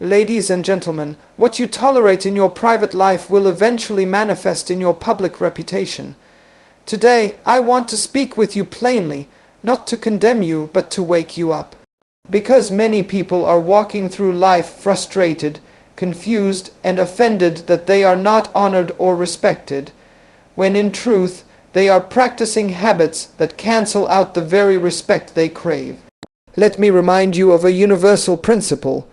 Ladies and gentlemen, what you tolerate in your private life will eventually manifest in your public reputation. Today, I want to speak with you plainly, not to condemn you, but to wake you up. Because many people are walking through life frustrated, confused, and offended that they are not honored or respected, when in truth, they are practicing habits that cancel out the very respect they crave. Let me remind you of a universal principle.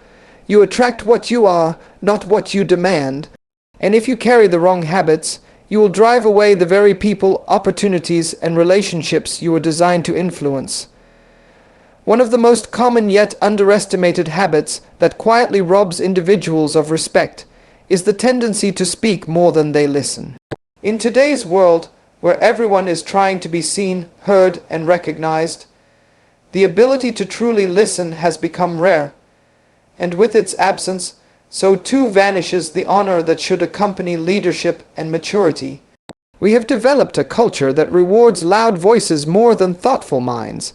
You attract what you are, not what you demand. And if you carry the wrong habits, you will drive away the very people, opportunities, and relationships you were designed to influence. One of the most common yet underestimated habits that quietly robs individuals of respect is the tendency to speak more than they listen. In today's world, where everyone is trying to be seen, heard, and recognized, the ability to truly listen has become rare. And with its absence, so too vanishes the honor that should accompany leadership and maturity. We have developed a culture that rewards loud voices more than thoughtful minds,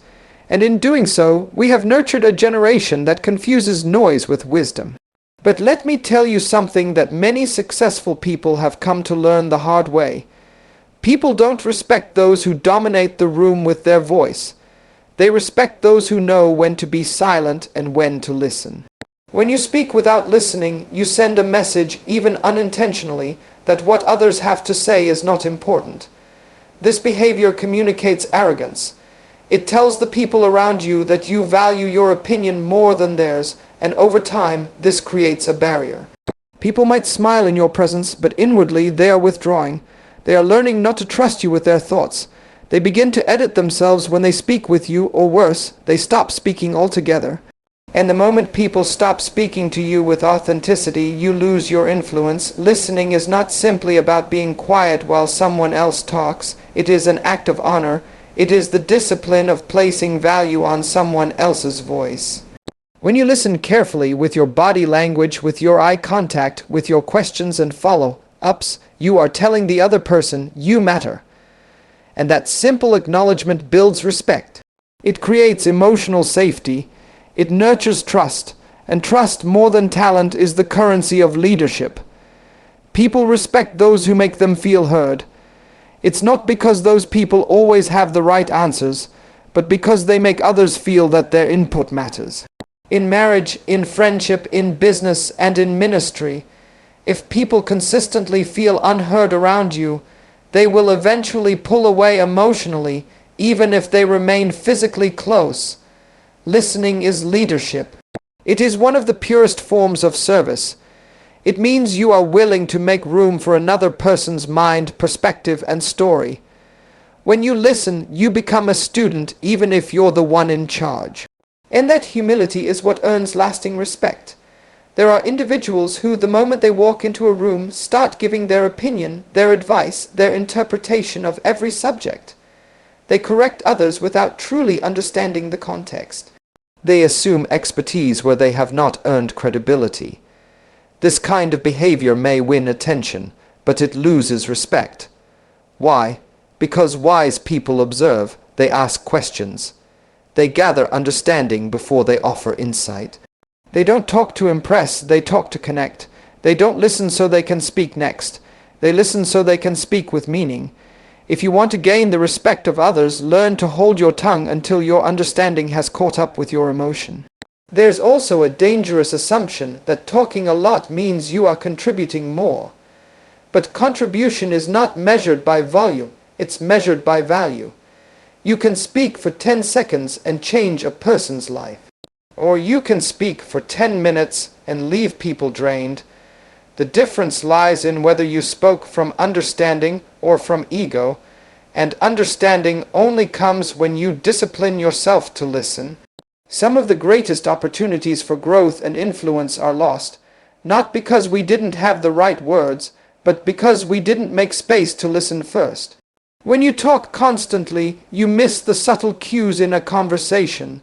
and in doing so, we have nurtured a generation that confuses noise with wisdom. But let me tell you something that many successful people have come to learn the hard way. People don't respect those who dominate the room with their voice. They respect those who know when to be silent and when to listen. When you speak without listening, you send a message, even unintentionally, that what others have to say is not important. This behavior communicates arrogance. It tells the people around you that you value your opinion more than theirs, and over time, this creates a barrier. People might smile in your presence, but inwardly they are withdrawing. They are learning not to trust you with their thoughts. They begin to edit themselves when they speak with you, or worse, they stop speaking altogether. And the moment people stop speaking to you with authenticity, you lose your influence. Listening is not simply about being quiet while someone else talks. It is an act of honor. It is the discipline of placing value on someone else's voice. When you listen carefully with your body language, with your eye contact, with your questions and follow-ups, you are telling the other person you matter. And that simple acknowledgement builds respect. It creates emotional safety. It nurtures trust, and trust more than talent is the currency of leadership. People respect those who make them feel heard. It's not because those people always have the right answers, but because they make others feel that their input matters. In marriage, in friendship, in business, and in ministry, if people consistently feel unheard around you, they will eventually pull away emotionally, even if they remain physically close. Listening is leadership. It is one of the purest forms of service. It means you are willing to make room for another person's mind, perspective, and story. When you listen, you become a student even if you're the one in charge. And that humility is what earns lasting respect. There are individuals who, the moment they walk into a room, start giving their opinion, their advice, their interpretation of every subject. They correct others without truly understanding the context. They assume expertise where they have not earned credibility. This kind of behavior may win attention, but it loses respect. Why? Because wise people observe, they ask questions. They gather understanding before they offer insight. They don't talk to impress, they talk to connect. They don't listen so they can speak next. They listen so they can speak with meaning. If you want to gain the respect of others, learn to hold your tongue until your understanding has caught up with your emotion. There's also a dangerous assumption that talking a lot means you are contributing more. But contribution is not measured by volume, it's measured by value. You can speak for 10 seconds and change a person's life. Or you can speak for 10 minutes and leave people drained. The difference lies in whether you spoke from understanding or from ego, and understanding only comes when you discipline yourself to listen. Some of the greatest opportunities for growth and influence are lost, not because we didn't have the right words, but because we didn't make space to listen first. When you talk constantly, you miss the subtle cues in a conversation,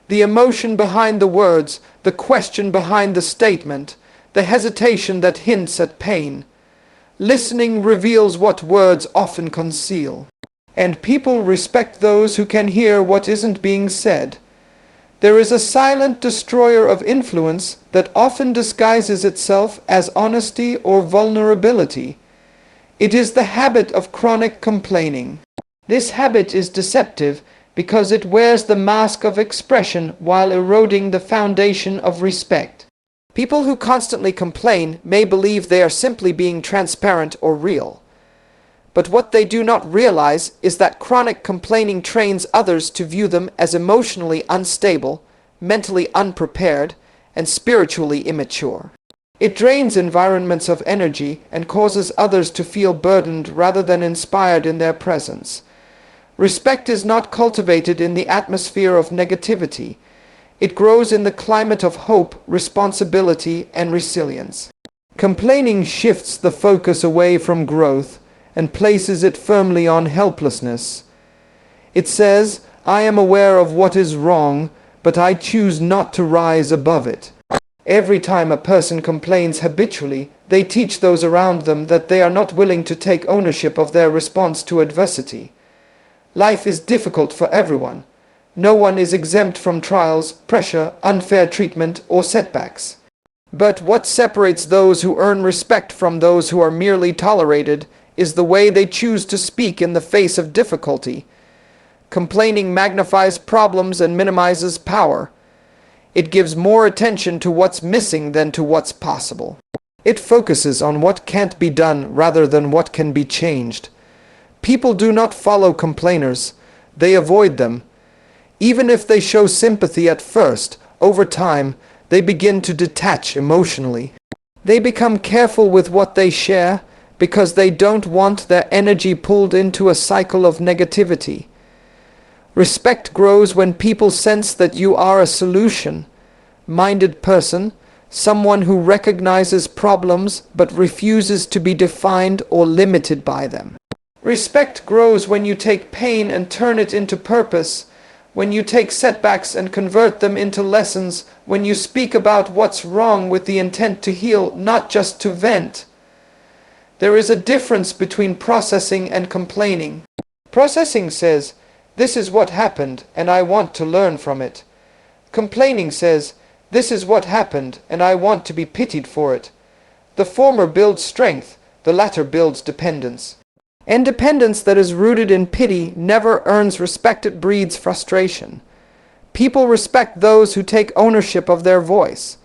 the emotion behind the words, the question behind the statement, the hesitation that hints at pain. Listening reveals what words often conceal. And people respect those who can hear what isn't being said. There is a silent destroyer of influence that often disguises itself as honesty or vulnerability. It is the habit of chronic complaining. This habit is deceptive because it wears the mask of expression while eroding the foundation of respect. People who constantly complain may believe they are simply being transparent or real. But what they do not realize is that chronic complaining trains others to view them as emotionally unstable, mentally unprepared, and spiritually immature. It drains environments of energy and causes others to feel burdened rather than inspired in their presence. Respect is not cultivated in the atmosphere of negativity. It grows in the climate of hope, responsibility, and resilience. Complaining shifts the focus away from growth and places it firmly on helplessness. It says, "I am aware of what is wrong, but I choose not to rise above it." Every time a person complains habitually, they teach those around them that they are not willing to take ownership of their response to adversity. Life is difficult for everyone. No one is exempt from trials, pressure, unfair treatment, or setbacks. But what separates those who earn respect from those who are merely tolerated is the way they choose to speak in the face of difficulty. Complaining magnifies problems and minimizes power. It gives more attention to what's missing than to what's possible. It focuses on what can't be done rather than what can be changed. People do not follow complainers. They avoid them. Even if they show sympathy at first, over time, they begin to detach emotionally. They become careful with what they share because they don't want their energy pulled into a cycle of negativity. Respect grows when people sense that you are a solution-minded person, someone who recognizes problems but refuses to be defined or limited by them. Respect grows when you take pain and turn it into purpose, when you take setbacks and convert them into lessons, when you speak about what's wrong with the intent to heal, not just to vent. There is a difference between processing and complaining. Processing says, "This is what happened, and I want to learn from it." Complaining says, "This is what happened, and I want to be pitied for it." The former builds strength, the latter builds dependence. And dependence that is rooted in pity never earns respect, it breeds frustration. People respect those who take ownership of their voice.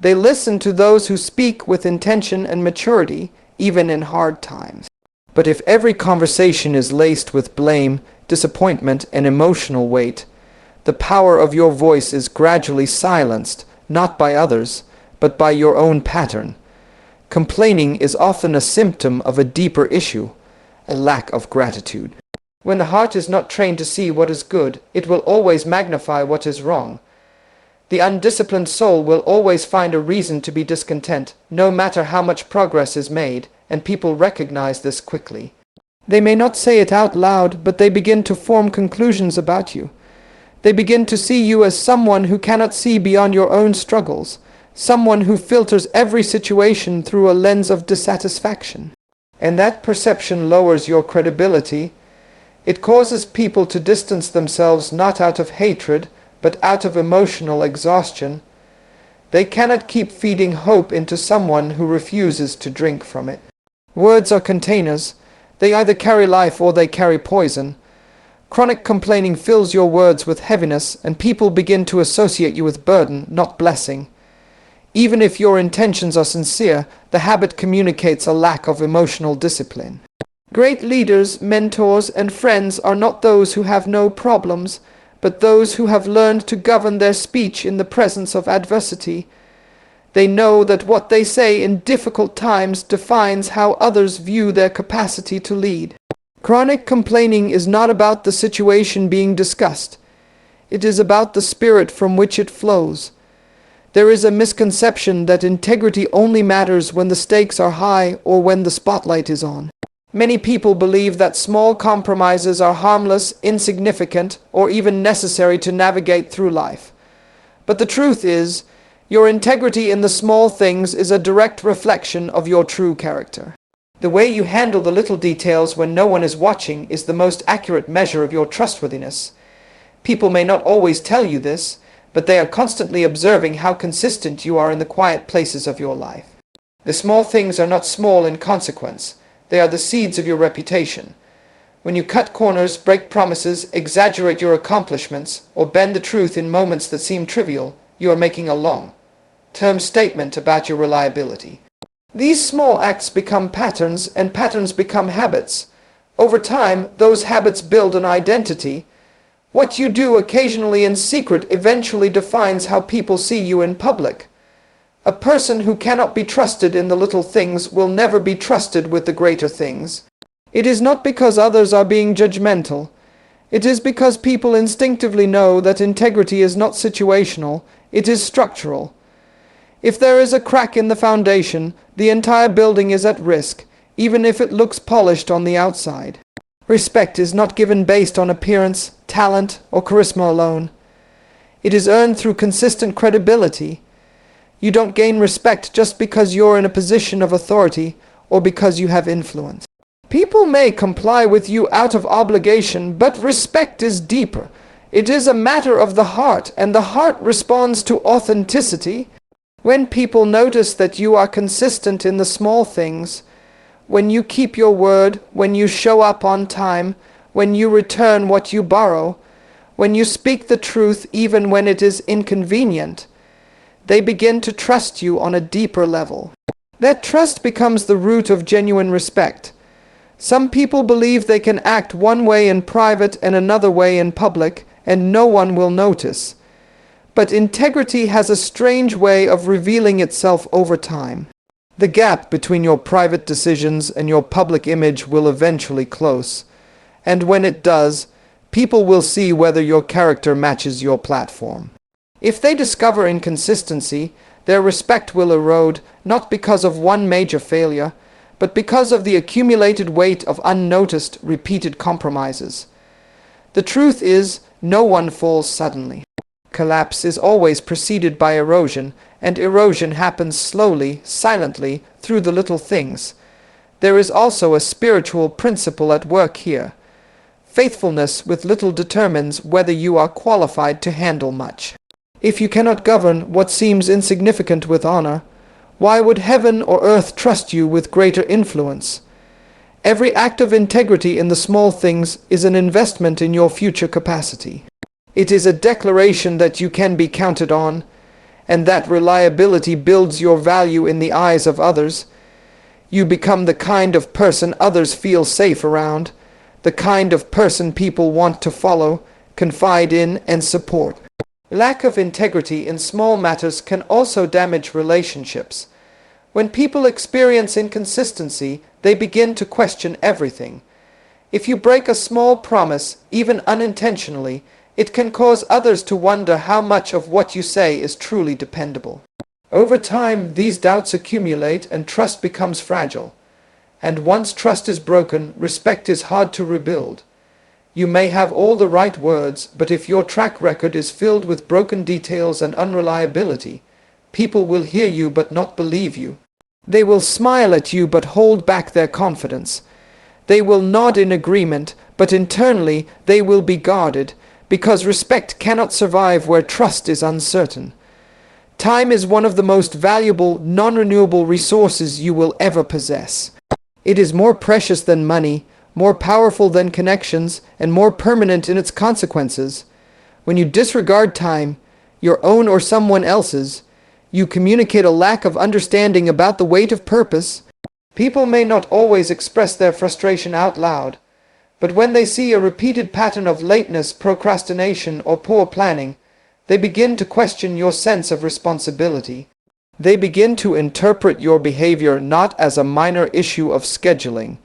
They listen to those who speak with intention and maturity, even in hard times. But if every conversation is laced with blame, disappointment, and emotional weight, the power of your voice is gradually silenced, not by others, but by your own pattern. Complaining is often a symptom of a deeper issue, a lack of gratitude. When the heart is not trained to see what is good, it will always magnify what is wrong. The undisciplined soul will always find a reason to be discontent, no matter how much progress is made, and people recognize this quickly. They may not say it out loud, but they begin to form conclusions about you. They begin to see you as someone who cannot see beyond your own struggles, someone who filters every situation through a lens of dissatisfaction. And that perception lowers your credibility. It causes people to distance themselves not out of hatred, but out of emotional exhaustion. They cannot keep feeding hope into someone who refuses to drink from it. Words are containers. They either carry life or they carry poison. Chronic complaining fills your words with heaviness, and people begin to associate you with burden, not blessing. Even if your intentions are sincere, the habit communicates a lack of emotional discipline. Great leaders, mentors, and friends are not those who have no problems, but those who have learned to govern their speech in the presence of adversity. They know that what they say in difficult times defines how others view their capacity to lead. Chronic complaining is not about the situation being discussed. It is about the spirit from which it flows. There is a misconception that integrity only matters when the stakes are high or when the spotlight is on. Many people believe that small compromises are harmless, insignificant, or even necessary to navigate through life. But the truth is, your integrity in the small things is a direct reflection of your true character. The way you handle the little details when no one is watching is the most accurate measure of your trustworthiness. People may not always tell you this, but they are constantly observing how consistent you are in the quiet places of your life. The small things are not small in consequence. They are the seeds of your reputation. When you cut corners, break promises, exaggerate your accomplishments, or bend the truth in moments that seem trivial, you are making a long-term statement about your reliability. These small acts become patterns, and patterns become habits. Over time, those habits build an identity. What you do occasionally in secret eventually defines how people see you in public. A person who cannot be trusted in the little things will never be trusted with the greater things. It is not because others are being judgmental. It is because people instinctively know that integrity is not situational, it is structural. If there is a crack in the foundation, the entire building is at risk, even if it looks polished on the outside. Respect is not given based on appearance, talent, or charisma alone. It is earned through consistent credibility. You don't gain respect just because you're in a position of authority or because you have influence. People may comply with you out of obligation, but respect is deeper. It is a matter of the heart, and the heart responds to authenticity. When people notice that you are consistent in the small things, when you keep your word, when you show up on time, when you return what you borrow, when you speak the truth even when it is inconvenient, they begin to trust you on a deeper level. That trust becomes the root of genuine respect. Some people believe they can act one way in private and another way in public, and no one will notice. But integrity has a strange way of revealing itself over time. The gap between your private decisions and your public image will eventually close, and when it does, people will see whether your character matches your platform. If they discover inconsistency, their respect will erode, not because of one major failure, but because of the accumulated weight of unnoticed, repeated compromises. The truth is, no one falls suddenly. Collapse is always preceded by erosion, and erosion happens slowly, silently, through the little things. There is also a spiritual principle at work here. Faithfulness with little determines whether you are qualified to handle much. If you cannot govern what seems insignificant with honor, why would heaven or earth trust you with greater influence? Every act of integrity in the small things is an investment in your future capacity. It is a declaration that you can be counted on, and that reliability builds your value in the eyes of others. You become the kind of person others feel safe around, the kind of person people want to follow, confide in, and support. Lack of integrity in small matters can also damage relationships. When people experience inconsistency, they begin to question everything. If you break a small promise, even unintentionally, it can cause others to wonder how much of what you say is truly dependable. Over time, these doubts accumulate and trust becomes fragile. And once trust is broken, respect is hard to rebuild. You may have all the right words, but if your track record is filled with broken details and unreliability, people will hear you but not believe you. They will smile at you but hold back their confidence. They will nod in agreement, but internally they will be guarded, because respect cannot survive where trust is uncertain. Time is one of the most valuable, non-renewable resources you will ever possess. It is more precious than money, more powerful than connections, and more permanent in its consequences. When you disregard time, your own or someone else's, you communicate a lack of understanding about the weight of purpose. People may not always express their frustration out loud, but when they see a repeated pattern of lateness, procrastination, or poor planning, they begin to question your sense of responsibility. They begin to interpret your behavior not as a minor issue of scheduling,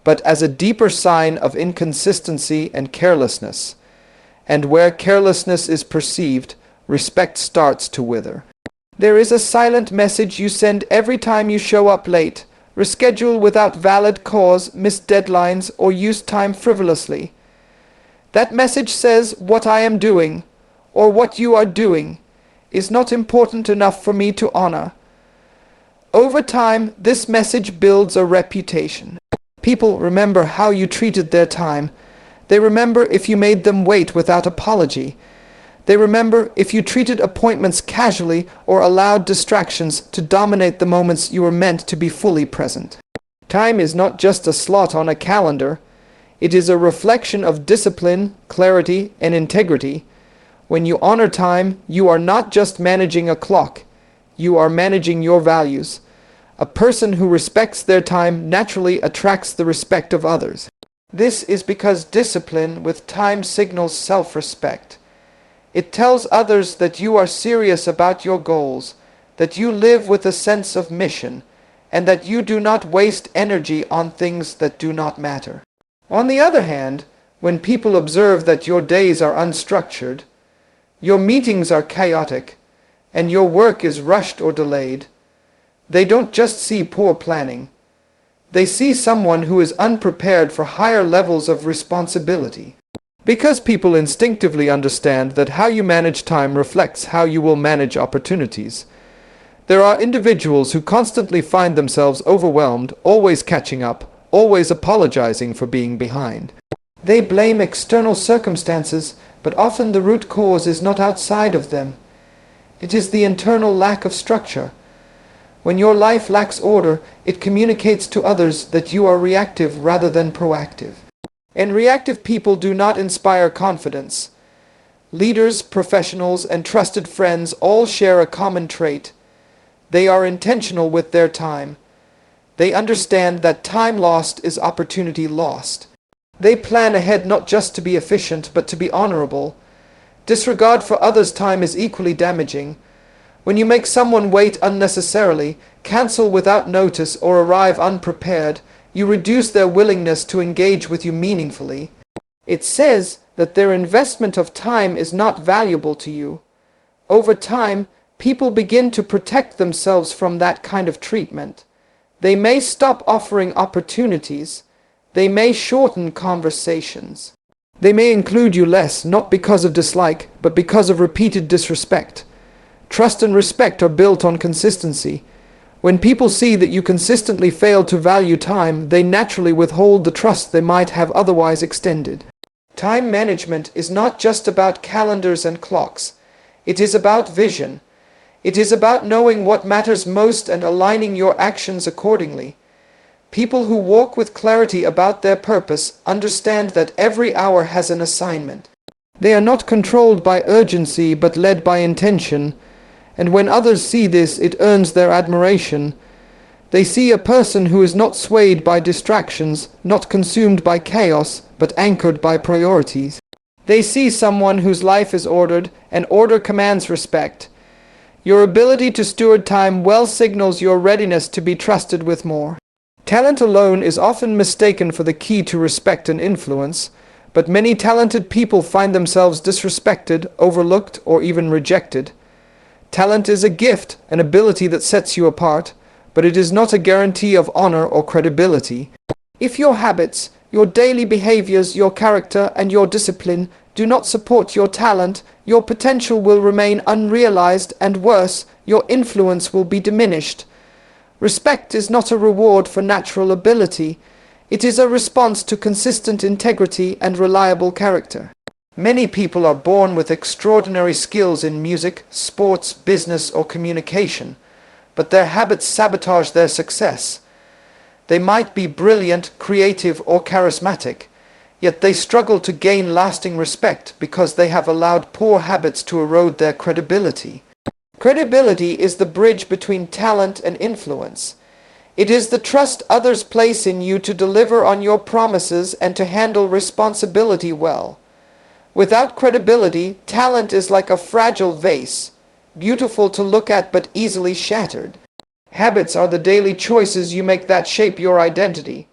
but as a deeper sign of inconsistency and carelessness. And where carelessness is perceived, respect starts to wither. There is a silent message you send every time you show up late, reschedule without valid cause, miss deadlines, or use time frivolously. That message says what I am doing, or what you are doing, is not important enough for me to honor. Over time, this message builds a reputation. People remember how you treated their time. They remember if you made them wait without apology. They remember if you treated appointments casually or allowed distractions to dominate the moments you were meant to be fully present. Time is not just a slot on a calendar. It is a reflection of discipline, clarity, and integrity. When you honor time, you are not just managing a clock. You are managing your values. A person who respects their time naturally attracts the respect of others. This is because discipline with time signals self-respect. It tells others that you are serious about your goals, that you live with a sense of mission, and that you do not waste energy on things that do not matter. On the other hand, when people observe that your days are unstructured, your meetings are chaotic, and your work is rushed or delayed, they don't just see poor planning. They see someone who is unprepared for higher levels of responsibility. Because people instinctively understand that how you manage time reflects how you will manage opportunities, there are individuals who constantly find themselves overwhelmed, always catching up, always apologizing for being behind. They blame external circumstances, but often the root cause is not outside of them. It is the internal lack of structure. When your life lacks order, it communicates to others that you are reactive rather than proactive. And reactive people do not inspire confidence. Leaders, professionals, and trusted friends all share a common trait. They are intentional with their time. They understand that time lost is opportunity lost. They plan ahead not just to be efficient, but to be honorable. Disregard for others' time is equally damaging. When you make someone wait unnecessarily, cancel without notice, or arrive unprepared, you reduce their willingness to engage with you meaningfully. It says that their investment of time is not valuable to you. Over time, people begin to protect themselves from that kind of treatment. They may stop offering opportunities. They may shorten conversations. They may include you less, not because of dislike, but because of repeated disrespect. Trust and respect are built on consistency. When people see that you consistently fail to value time, they naturally withhold the trust they might have otherwise extended. Time management is not just about calendars and clocks. It is about vision. It is about knowing what matters most and aligning your actions accordingly. People who walk with clarity about their purpose understand that every hour has an assignment. They are not controlled by urgency but led by intention. And when others see this, it earns their admiration. They see a person who is not swayed by distractions, not consumed by chaos, but anchored by priorities. They see someone whose life is ordered, and order commands respect. Your ability to steward time well signals your readiness to be trusted with more. Talent alone is often mistaken for the key to respect and influence, but many talented people find themselves disrespected, overlooked, or even rejected. Talent is a gift, an ability that sets you apart, but it is not a guarantee of honor or credibility. If your habits, your daily behaviors, your character, and your discipline do not support your talent, your potential will remain unrealized, and worse, your influence will be diminished. Respect is not a reward for natural ability. It is a response to consistent integrity and reliable character. Many people are born with extraordinary skills in music, sports, business, or communication, but their habits sabotage their success. They might be brilliant, creative, or charismatic, yet they struggle to gain lasting respect because they have allowed poor habits to erode their credibility. Credibility is the bridge between talent and influence. It is the trust others place in you to deliver on your promises and to handle responsibility well. Without credibility, talent is like a fragile vase, beautiful to look at but easily shattered. Habits are the daily choices you make that shape your identity.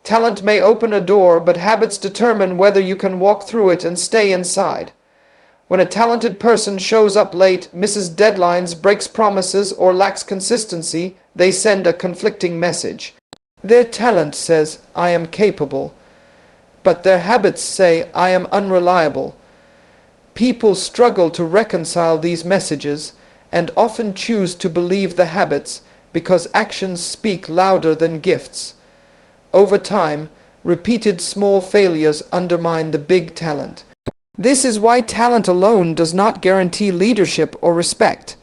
Talent may open a door, but habits determine whether you can walk through it and stay inside. When a talented person shows up late, misses deadlines, breaks promises, or lacks consistency, they send a conflicting message. Their talent says, "I am capable," but their habits say, "I am unreliable." People struggle to reconcile these messages and often choose to believe the habits because actions speak louder than gifts. Over time, repeated small failures undermine the big talent. This is why talent alone does not guarantee leadership or respect.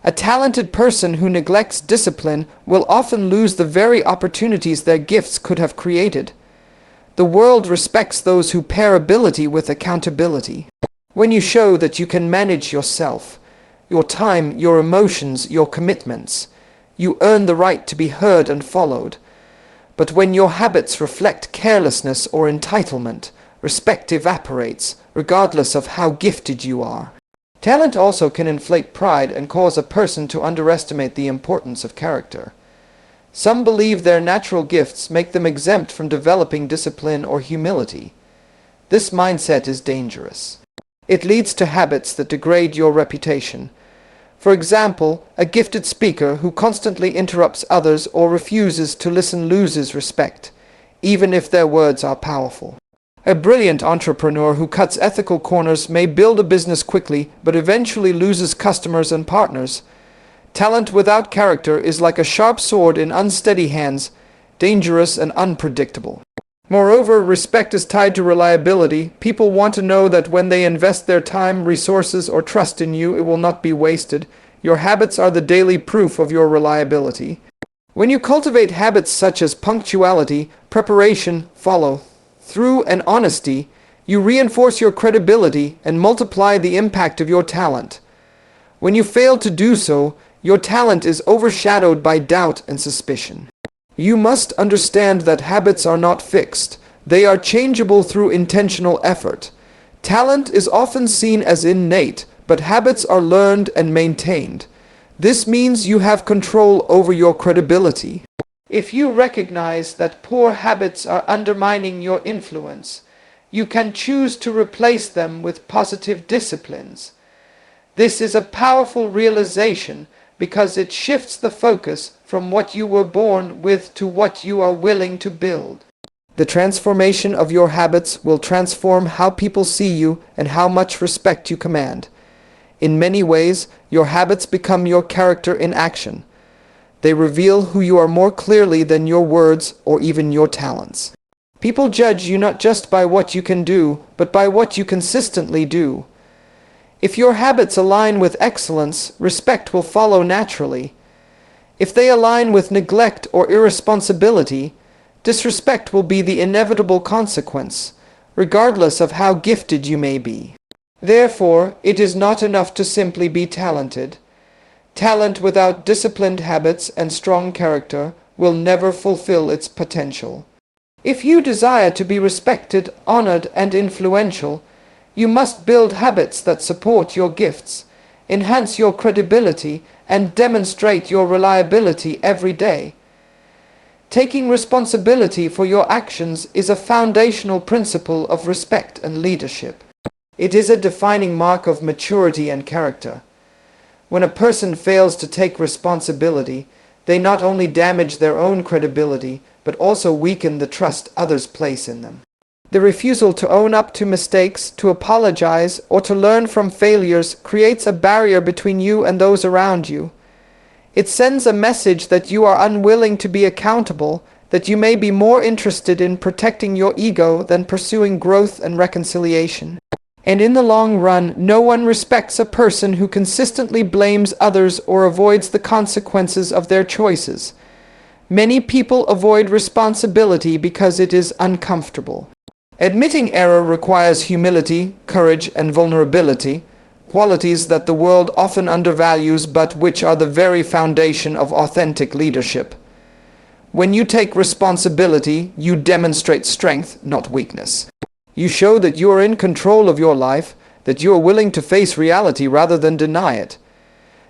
A talented person who neglects discipline will often lose the very opportunities their gifts could have created. The world respects those who pair ability with accountability. When you show that you can manage yourself, your time, your emotions, your commitments, you earn the right to be heard and followed. But when your habits reflect carelessness or entitlement, respect evaporates, regardless of how gifted you are. Talent also can inflate pride and cause a person to underestimate the importance of character. Some believe their natural gifts make them exempt from developing discipline or humility. This mindset is dangerous. It leads to habits that degrade your reputation. For example, a gifted speaker who constantly interrupts others or refuses to listen loses respect, even if their words are powerful. A brilliant entrepreneur who cuts ethical corners may build a business quickly, but eventually loses customers and partners. Talent without character is like a sharp sword in unsteady hands, dangerous and unpredictable. Moreover, respect is tied to reliability. People want to know that when they invest their time, resources, or trust in you, it will not be wasted. Your habits are the daily proof of your reliability. When you cultivate habits such as punctuality, preparation, follow-through, and honesty, you reinforce your credibility and multiply the impact of your talent. When you fail to do so, your talent is overshadowed by doubt and suspicion. You must understand that habits are not fixed. They are changeable through intentional effort. Talent is often seen as innate, but habits are learned and maintained. This means you have control over your credibility. If you recognize that poor habits are undermining your influence, you can choose to replace them with positive disciplines. This is a powerful realization because it shifts the focus from what you were born with to what you are willing to build. The transformation of your habits will transform how people see you and how much respect you command. In many ways, your habits become your character in action. They reveal who you are more clearly than your words or even your talents. People judge you not just by what you can do, but by what you consistently do. If your habits align with excellence, respect will follow naturally. If they align with neglect or irresponsibility, disrespect will be the inevitable consequence, regardless of how gifted you may be. Therefore, it is not enough to simply be talented. Talent without disciplined habits and strong character will never fulfill its potential. If you desire to be respected, honored, and influential, you must build habits that support your gifts, enhance your credibility, and demonstrate your reliability every day. Taking responsibility for your actions is a foundational principle of respect and leadership. It is a defining mark of maturity and character. When a person fails to take responsibility, they not only damage their own credibility, but also weaken the trust others place in them. The refusal to own up to mistakes, to apologize, or to learn from failures creates a barrier between you and those around you. It sends a message that you are unwilling to be accountable, that you may be more interested in protecting your ego than pursuing growth and reconciliation. And in the long run, no one respects a person who consistently blames others or avoids the consequences of their choices. Many people avoid responsibility because it is uncomfortable. Admitting error requires humility, courage, and vulnerability, qualities that the world often undervalues but which are the very foundation of authentic leadership. When you take responsibility, you demonstrate strength, not weakness. You show that you are in control of your life, that you are willing to face reality rather than deny it.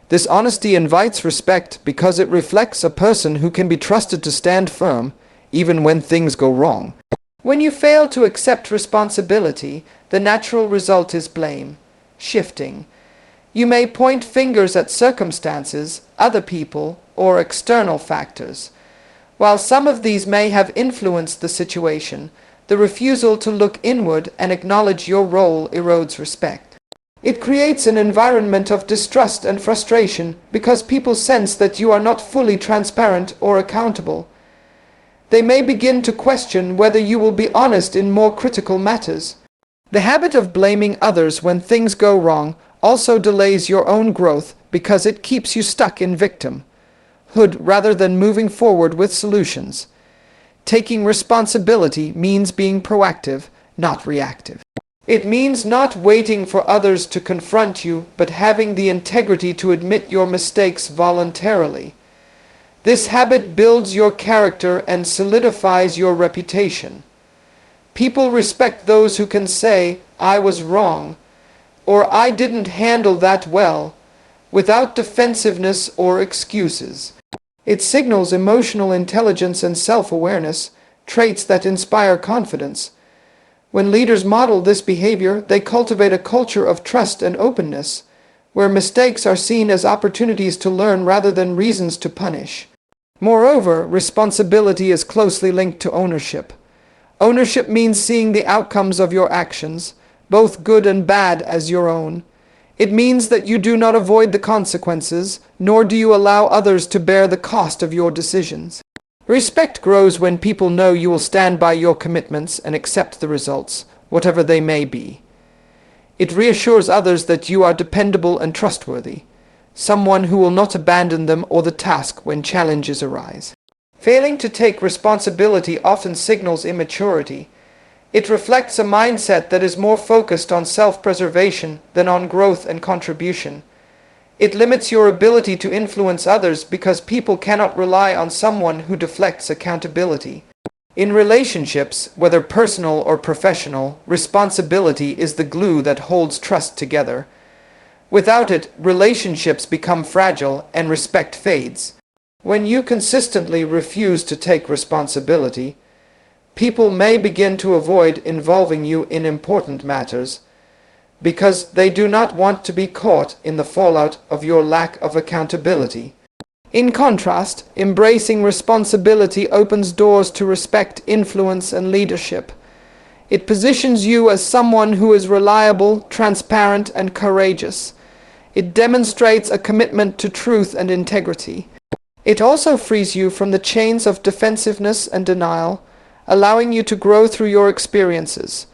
This honesty invites respect because it reflects a person who can be trusted to stand firm, even when things go wrong. When you fail to accept responsibility, the natural result is blame, shifting. You may point fingers at circumstances, other people, or external factors. While some of these may have influenced the situation, the refusal to look inward and acknowledge your role erodes respect. It creates an environment of distrust and frustration because people sense that you are not fully transparent or accountable. They may begin to question whether you will be honest in more critical matters. The habit of blaming others when things go wrong also delays your own growth because it keeps you stuck in victimhood rather than moving forward with solutions. Taking responsibility means being proactive, not reactive. It means not waiting for others to confront you, but having the integrity to admit your mistakes voluntarily. This habit builds your character and solidifies your reputation. People respect those who can say, "I was wrong," or "I didn't handle that well," without defensiveness or excuses. It signals emotional intelligence and self-awareness, traits that inspire confidence. When leaders model this behavior, they cultivate a culture of trust and openness, where mistakes are seen as opportunities to learn rather than reasons to punish. Moreover, responsibility is closely linked to ownership. Ownership means seeing the outcomes of your actions, both good and bad, as your own. It means that you do not avoid the consequences, nor do you allow others to bear the cost of your decisions. Respect grows when people know you will stand by your commitments and accept the results, whatever they may be. It reassures others that you are dependable and trustworthy, someone who will not abandon them or the task when challenges arise. Failing to take responsibility often signals immaturity. It reflects a mindset that is more focused on self-preservation than on growth and contribution. It limits your ability to influence others because people cannot rely on someone who deflects accountability. In relationships, whether personal or professional, responsibility is the glue that holds trust together. Without it, relationships become fragile and respect fades. When you consistently refuse to take responsibility, people may begin to avoid involving you in important matters because they do not want to be caught in the fallout of your lack of accountability. In contrast, embracing responsibility opens doors to respect, influence, and leadership. It positions you as someone who is reliable, transparent, and courageous. It demonstrates a commitment to truth and integrity. It also frees you from the chains of defensiveness and denial, allowing you to grow through your experiences.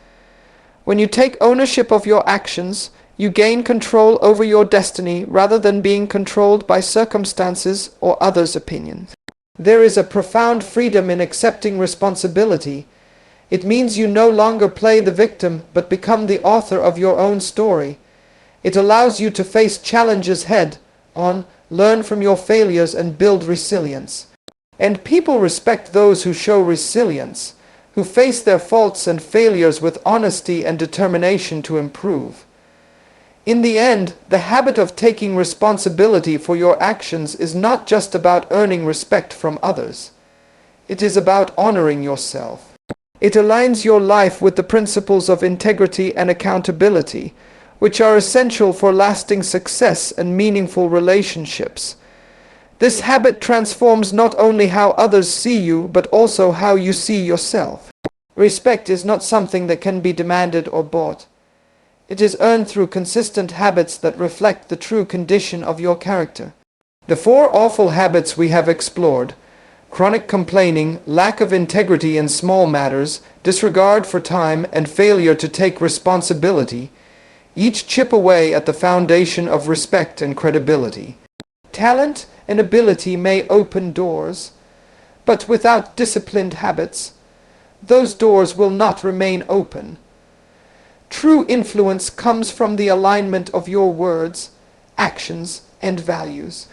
When you take ownership of your actions, you gain control over your destiny rather than being controlled by circumstances or others' opinions. There is a profound freedom in accepting responsibility. It means you no longer play the victim but become the author of your own story. It allows you to face challenges head-on, learn from your failures, and build resilience. And people respect those who show resilience, who face their faults and failures with honesty and determination to improve. In the end, the habit of taking responsibility for your actions is not just about earning respect from others. It is about honoring yourself. It aligns your life with the principles of integrity and accountability, which are essential for lasting success and meaningful relationships. This habit transforms not only how others see you, but also how you see yourself. Respect is not something that can be demanded or bought. It is earned through consistent habits that reflect the true condition of your character. The four awful habits we have explored: chronic complaining, lack of integrity in small matters, disregard for time, and failure to take responsibility, each chip away at the foundation of respect and credibility. Talent and ability may open doors, but without disciplined habits, those doors will not remain open. True influence comes from the alignment of your words, actions, and values.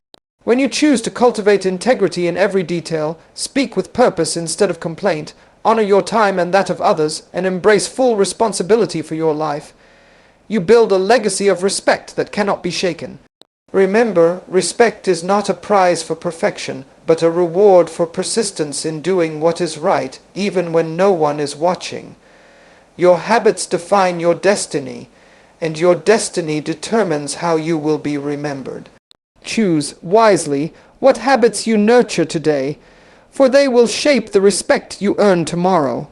When you choose to cultivate integrity in every detail, speak with purpose instead of complaint, honor your time and that of others, and embrace full responsibility for your life, you build a legacy of respect that cannot be shaken. Remember, respect is not a prize for perfection, but a reward for persistence in doing what is right, even when no one is watching. Your habits define your destiny, and your destiny determines how you will be remembered. Choose wisely what habits you nurture today, for they will shape the respect you earn tomorrow.